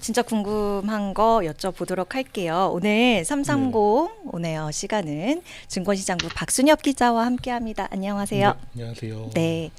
진짜 궁금한 거 여쭤보도록 할게요. 오늘 330 오네요. 시간은 증권시장부 박순엽 기자와 함께합니다. 안녕하세요. 네, 안녕하세요. 네.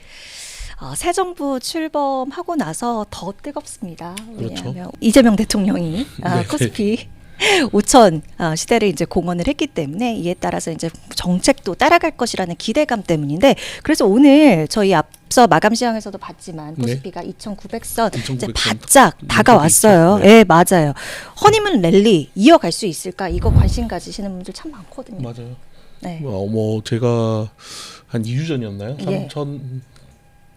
새 정부 출범하고 나서 더 뜨겁습니다. 왜냐하면 그렇죠. 이재명 대통령이 네. 코스피 5천 시대를 이제 공언을 했기 때문에 이에 따라서 이제 정책도 따라갈 것이라는 기대감 때문인데, 그래서 오늘 저희 앞서 마감 시장에서도 봤지만 코스피가 2,900선 이제 2,900선 바짝 다가왔어요. 네. 네, 맞아요. 허니문 랠리 이어갈 수 있을까? 이거 관심 가지시는 분들 참 많거든요. 맞아요. 네. 뭐 제가 한 2주 전이었나요? 예. 3천을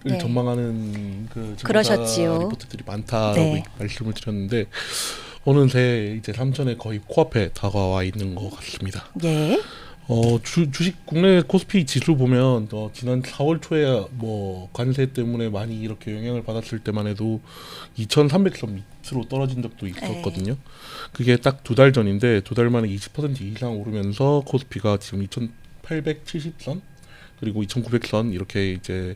네. 전망하는 그 그러셨지요. 리포트들이 많다라고 네. 말씀을 드렸는데 어느새 이제 3천에 거의 코앞에 다가와 있는 것 같습니다. 예. 주식 국내 코스피 지수 보면 지난 4월 초에 뭐 관세 때문에 많이 이렇게 영향을 받았을 때만 해도 2,300선 밑으로 떨어진 적도 있었거든요. 그게 딱 2달 전인데 2달 만에 20% 이상 오르면서 코스피가 지금 2,870선 그리고 2,900선 이렇게 이제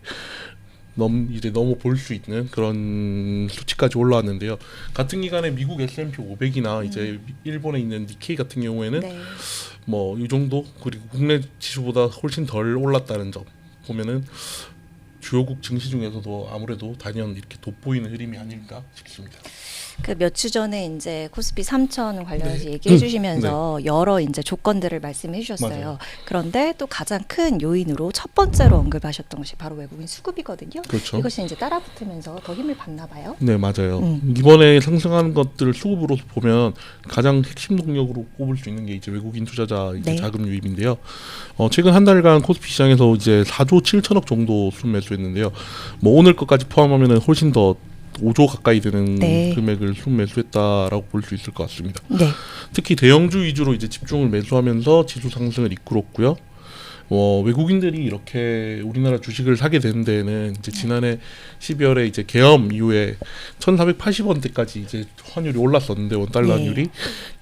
너무 볼 수 있는 그런 수치까지 올라왔는데요. 같은 기간에 미국 S&P 500이나 이제 일본에 있는 니케이 같은 경우에는 네. 뭐 이 정도, 그리고 국내 지수보다 훨씬 덜 올랐다는 점 보면은 주요국 증시 중에서도 아무래도 단연 이렇게 돋보이는 흐름이 아닐까 싶습니다. 그 몇 주 전에 이제 코스피 3천 관련해서 네. 얘기해 주시면서 여러 이제 조건들을 말씀해 주셨어요. 맞아요. 그런데 또 가장 큰 요인으로 첫 번째로 언급하셨던 것이 바로 외국인 수급이거든요. 그렇죠. 이것이 이제 따라붙으면서 더 힘을 받나 봐요. 네, 맞아요. 음. 이번에 상승하는 것들을 수급으로 보면 가장 핵심 동력으로 꼽을 수 있는 게 이제 외국인 투자자 이제 네. 자금 유입인데요. 최근 한 달간 코스피 시장에서 이제 4조 7천억 정도 순매수했는데요. 뭐 오늘 것까지 포함하면은 훨씬 더 5조 가까이 되는 네. 금액을 순매수했다라고 볼 수 있을 것 같습니다. 네. 특히 대형주 위주로 이제 집중을 매수하면서 지수 상승을 이끌었고요. 외국인들이 이렇게 우리나라 주식을 사게 된 데에는 이제 지난해 12월에 이제 계엄 이후에 1,480원대까지 이제 환율이 올랐었는데 원달러 네. 환율이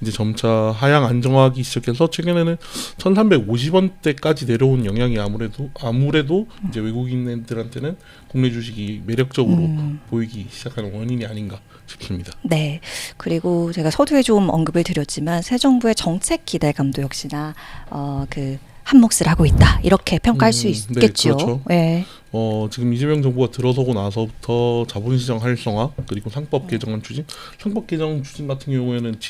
이제 점차 하향 안정하기 시작해서 최근에는 1,350원대까지 내려온 영향이 아무래도 이제 외국인들한테는 국내 주식이 매력적으로 보이기 시작하는 원인이 아닌가 싶습니다. 네. 그리고 제가 서두에 좀 언급을 드렸지만 새 정부의 정책 기대감도 역시나 한 몫을 하고 있다. 이렇게 평가할 수 네, 있겠죠. 그렇죠. 네. 지금 이재명 정부가 들어서고 나서부터 자본시장 활성화 그리고 상법 개정안 추진, 상법 개정 추진 같은 경우에는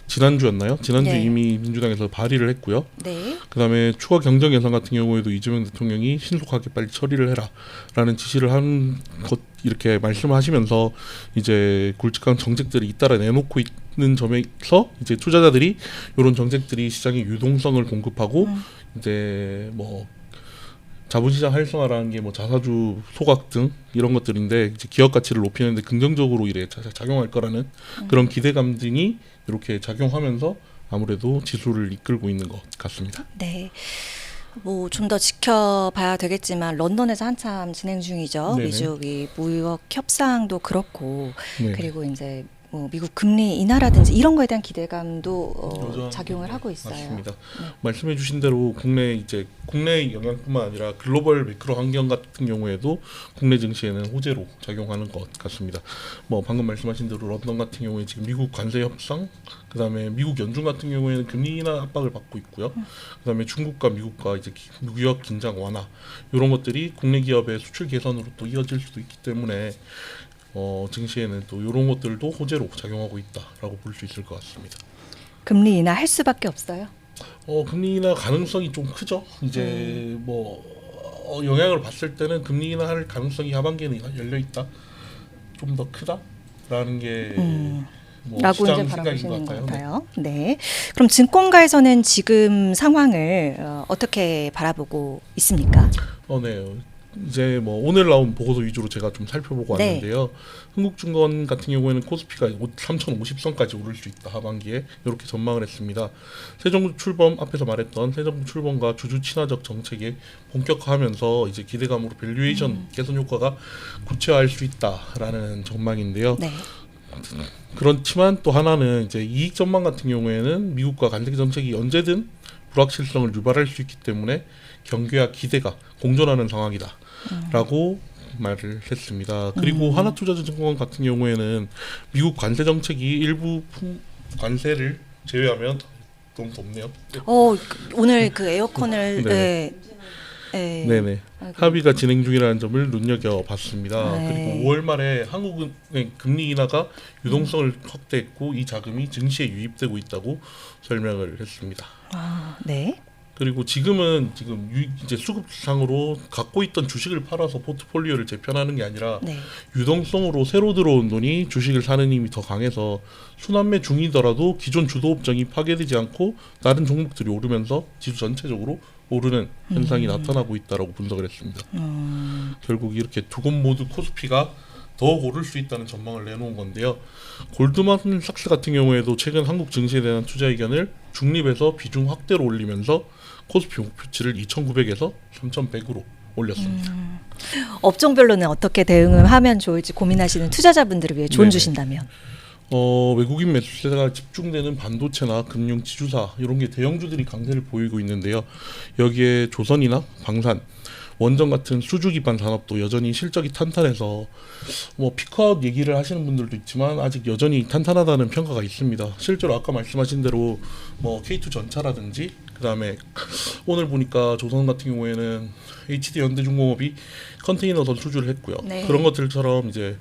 지난주였나요? 지난주 네. 이미 민주당에서 발의를 했고요. 네. 그다음에 추가 경정 예산 같은 경우에도 이재명 대통령이 신속하게 빨리 처리를 해라라는 지시를 한 것 이렇게 말씀하시면서 이제 굵직한 정책들을 잇따라 내놓고 있는 점에서 이제 투자자들이 이런 정책들이 시장에 유동성을 공급하고 이제 뭐 자본시장 활성화라는 게 뭐 자사주 소각 등 이런 것들인데 이제 기업 가치를 높이는데 긍정적으로 이래 작용할 거라는 그런 기대감 등이 이렇게 작용하면서 아무래도 지수를 이끌고 있는 것 같습니다. 네. 뭐 좀 더 지켜봐야 되겠지만 런던에서 한참 진행 중이죠. 네네. 미국이 무역 협상도 그렇고 네. 그리고 이제 뭐 미국 금리 인하라든지 이런 거에 대한 기대감도 여전히, 작용을 하고 있어요. 맞습니다. 네. 말씀해주신 대로 국내 영향뿐만 아니라 글로벌 매크로 환경 같은 경우에도 국내 증시에는 호재로 작용하는 것 같습니다. 뭐 방금 말씀하신 대로 런던 같은 경우에 지금 미국 관세 협상, 그다음에 미국 연준 같은 경우에는 금리 인하 압박을 받고 있고요. 그다음에 중국과 미국과 이제 무역 긴장 완화 이런 것들이 국내 기업의 수출 개선으로 또 이어질 수도 있기 때문에. 증시에는 또 이런 것들도 호재로 작용하고 있다라고 볼 수 있을 것 같습니다. 금리 인하 할 수밖에 없어요. 금리 인하 가능성이 좀 크죠. 이제 영향을 봤을 때는 금리 인하할 가능성이 하반기에는 열려 있다. 좀 더 크다라는 게 라고 이제 시장 생각인 바라보시는 것 것 같아요. 같아요. 네. 그럼 증권가에서는 지금 상황을 어떻게 바라보고 있습니까? 네. 이제 뭐 오늘 나온 보고서 위주로 제가 좀 살펴보고 네. 왔는데요. 흥국증권 같은 경우에는 코스피가 3,050선까지 오를 수 있다 하반기에 이렇게 전망을 했습니다. 새 정부 출범 앞에서 말했던 새 정부 출범과 주주 친화적 정책이 본격화하면서 이제 기대감으로 밸류에이션 개선 효과가 구체화할 수 있다라는 전망인데요. 네. 그렇지만 또 하나는 이제 이익 전망 같은 경우에는 미국과 관세 정책이 언제든 불확실성을 유발할 수 있기 때문에 경계와 기대가 공존하는 상황이다라고 말을 했습니다. 그리고 하나투자증권 같은 경우에는 미국 관세 정책이 일부 관세를 제외하면 너무 덥네요. 오늘 그 에어컨을 네. 네네. 합의가 진행 중이라는 점을 눈여겨봤습니다. 네. 그리고 5월 말에 한국은행 금리 인하가 유동성을 확대했고 이 자금이 증시에 유입되고 있다고 설명을 했습니다. 네. 그리고 지금 이제 수급상으로 갖고 있던 주식을 팔아서 포트폴리오를 재편하는 게 아니라 네. 유동성으로 새로 들어온 돈이 주식을 사는 힘이 더 강해서 순환매 중이더라도 기존 주도 업종이 파괴되지 않고 다른 종목들이 오르면서 지수 전체적으로 오르는 현상이 나타나고 있다라고 분석을 했습니다. 결국 이렇게 두 곳 모두 코스피가 더욱 오를 수 있다는 전망을 내놓은 건데요. 골드만삭스 같은 경우에도 최근 한국 증시에 대한 투자 의견을 중립에서 비중 확대로 올리면서 코스피 목표치를 2,900에서 3,100으로 올렸습니다. 업종별로는 어떻게 대응을 하면 좋을지 고민하시는 투자자분들을 위해 조언 네네. 주신다면. 외국인 매수세가 집중되는 반도체나 금융, 지주사 이런 게 대형주들이 강세를 보이고 있는데요. 여기에 조선이나 방산, 원전 같은 수주 기반 산업도 여전히 실적이 탄탄해서 피크아웃 얘기를 하시는 분들도 있지만 아직 여전히 탄탄하다는 평가가 있습니다. 실제로 아까 말씀하신 대로 K2 전차라든지 그다음에 오늘 보니까 조선 같은 경우에는 HD 현대중공업이 컨테이너선 수주를 했고요. 네. 그런 것들처럼 이제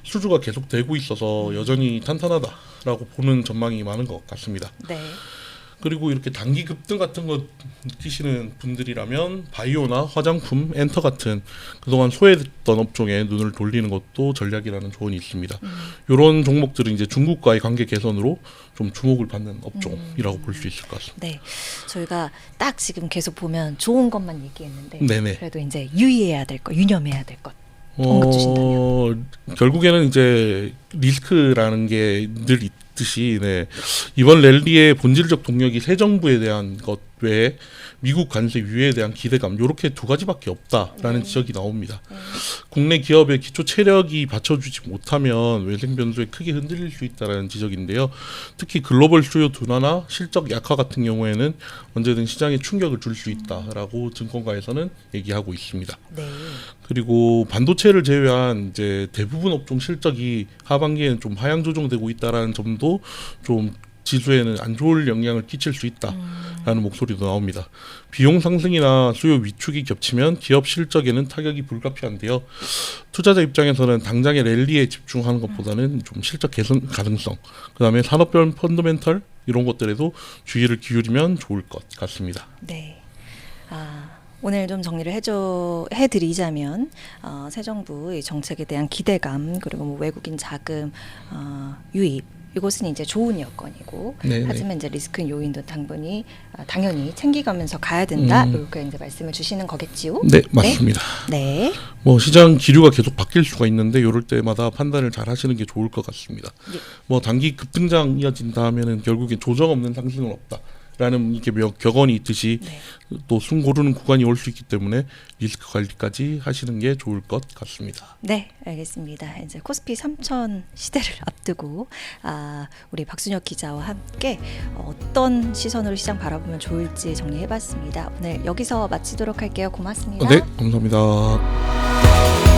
수주가 계속 되고 있어서 여전히 탄탄하다라고 보는 전망이 많은 것 같습니다. 네. 그리고 이렇게 단기 급등 같은 거 느끼시는 분들이라면 바이오나 화장품, 엔터 같은 그동안 소외됐던 업종에 눈을 돌리는 것도 전략이라는 조언이 있습니다. 이런 종목들은 이제 중국과의 관계 개선으로 좀 주목을 받는 업종이라고 볼 수 있을 것 같습니다. 네. 저희가 딱 지금 계속 보면 좋은 것만 얘기했는데 네네. 그래도 이제 유의해야 될 것, 유념해야 될 것 언급 주신다면. 결국에는 이제 리스크라는 게 늘 있듯이 이번 랠리의 본질적 동력이 새 정부에 대한 것 외에 미국 관세 유예에 대한 기대감 이렇게 두 가지밖에 없다라는 지적이 나옵니다. 국내 기업의 기초 체력이 받쳐주지 못하면 외생 변수에 크게 흔들릴 수 있다는 지적인데요. 특히 글로벌 수요 둔화나 실적 약화 같은 경우에는 언제든 시장에 충격을 줄 수 있다라고 증권가에서는 얘기하고 있습니다. 네. 그리고 반도체를 제외한 이제 대부분 업종 실적이 하반기에는 좀 하향 조정되고 있다라는 점도 좀 지수에는 안 좋을 영향을 끼칠 수 있다라는 목소리도 나옵니다. 비용 상승이나 수요 위축이 겹치면 기업 실적에는 타격이 불가피한데요. 투자자 입장에서는 당장의 랠리에 집중하는 것보다는 좀 실적 개선 가능성, 그다음에 산업별 펀더멘털 이런 것들에도 주의를 기울이면 좋을 것 같습니다. 네. 오늘 좀 정리를 해드리자면 새 정부의 정책에 대한 기대감 그리고 외국인 자금 유입 이것은 이제 좋은 여건이고 네네. 하지만 이제 리스크 요인도 당연히 챙기가면서 가야 된다 이렇게 이제 말씀을 주시는 거겠지요? 네, 맞습니다. 네. 시장 기류가 계속 바뀔 수가 있는데 이럴 때마다 판단을 잘 하시는 게 좋을 것 같습니다. 네. 단기 급등장 이어진다 하면은 결국엔 조정 없는 상승은 없다. 라는 이게 격언이 있듯이 네. 또 숨 고르는 구간이 올 수 있기 때문에 리스크 관리까지 하시는 게 좋을 것 같습니다. 네, 알겠습니다. 이제 코스피 3,000 시대를 앞두고 우리 박순혁 기자와 함께 어떤 시선으로 시장 바라보면 좋을지 정리해봤습니다. 오늘 여기서 마치도록 할게요. 고맙습니다. 네, 감사합니다.